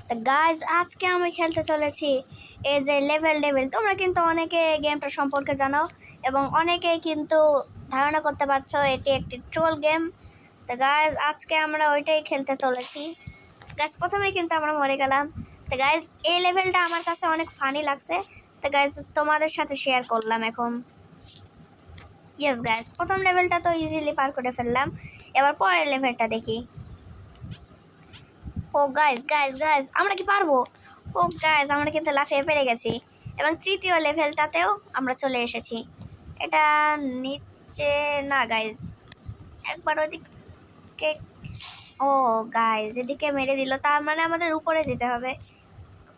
তো গাইজ আজকে আমি খেলতে চলেছি এই যে লেভেল ডেভিল। তোমরা কিন্তু অনেকে গেমটা সম্পর্কে জানো এবং অনেকেই কিন্তু ধারণা করতে পারছো এটি একটি ট্রোল গেম। তো গাইজ আজকে আমরা ওইটাই খেলতে চলেছি। গাইজ প্রথমে কিন্তু আমরা মরে গেলাম। তো গাইজ এই লেভেলটা আমার কাছে অনেক ফানি লাগছে। তো গাইজ তোমাদের সাথে শেয়ার করলাম এখন। ইয়েস গাইজ প্রথম লেভেলটা তো ইজিলি পার করে ফেললাম। এবার পরের লেভেলটা দেখি। ও গাইজ গাইজ গাইজ আমরা কি পারবো? ও গাইজ আমরা কিন্তু লাফিয়ে পেরে গেছি এবং তৃতীয় লেভেলটাতেও আমরা চলে এসেছি। এটা নিচে না গাইজ, একবার ওইদিকে। ও গাইজ এদিকে মেরে দিল, তার মানে আমাদের উপরে যেতে হবে।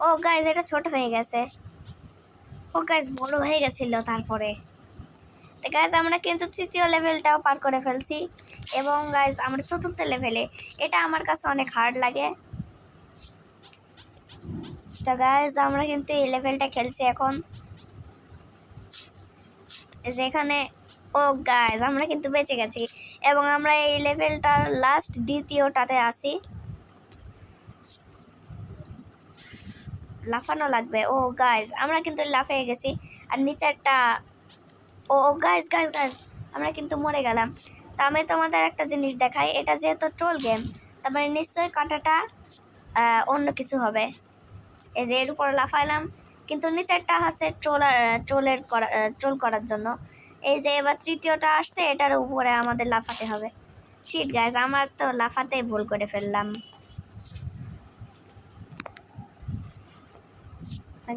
ও গাইজ এটা ছোট হয়ে গেছে। ও গাইজ বড় হয়ে গেছিল তারপরে। তো গাইজ আমরা কিন্তু তৃতীয় লেভেলটাও পার করে ফেলছি এবং গাইজ আমরা চতুর্থ লেভেলে। এটা আমার কাছে অনেক হার্ড লাগে। তো গাইজ আমরা কিন্তু এই লেভেলটা খেলছি এখন। যেখানে ও গাইজ আমরা কিন্তু বেঁচে গেছি এবং আমরা এই লেভেলটার লাস্ট দ্বিতীয়টাতে আসি। লাফানো লাগবে। ও গাইজ আমরা কিন্তু লাফিয়ে গেছি আর নিচেরটা। ও গাইজ গাইজ গাইজ আমরা কিন্তু মরে গেলাম। তা আমি তোমাদের একটা জিনিস দেখাই, এটা যেহেতু ট্রোল গেম তারপরে নিশ্চয়ই কাঁটাটা অন্য কিছু হবে। এই যে এর উপর লাফাইলাম, কিন্তু নিচেরটা হচ্ছে ট্রোল করার জন্য। এই যে এবার তৃতীয়টা আসছে, এটার উপরে আমাদের লাফাতে হবে। শিট গাইজ আমার তো লাফাতেই ভুল করে ফেললাম।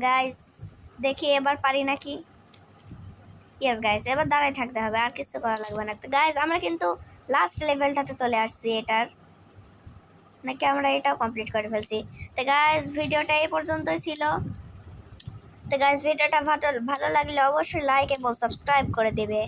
গাইজ দেখি এবার পারি নাকি। ইয়েস গাইজ এবার দাঁড়ায় থাকতে হবে, আর কিছু করা লাগবে না। তো গাইজ আমরা কিন্তু লাস্ট লেভেলটাতে চলে আসছি এটার, নাকি আমরা এটাও কমপ্লিট করে ফেলছি। তো গাইজ ভিডিওটা এই পর্যন্তই ছিল। তো গাইজ ভিডিওটা ভালো লাগলে অবশ্যই লাইক এবং সাবস্ক্রাইব করে দেবে।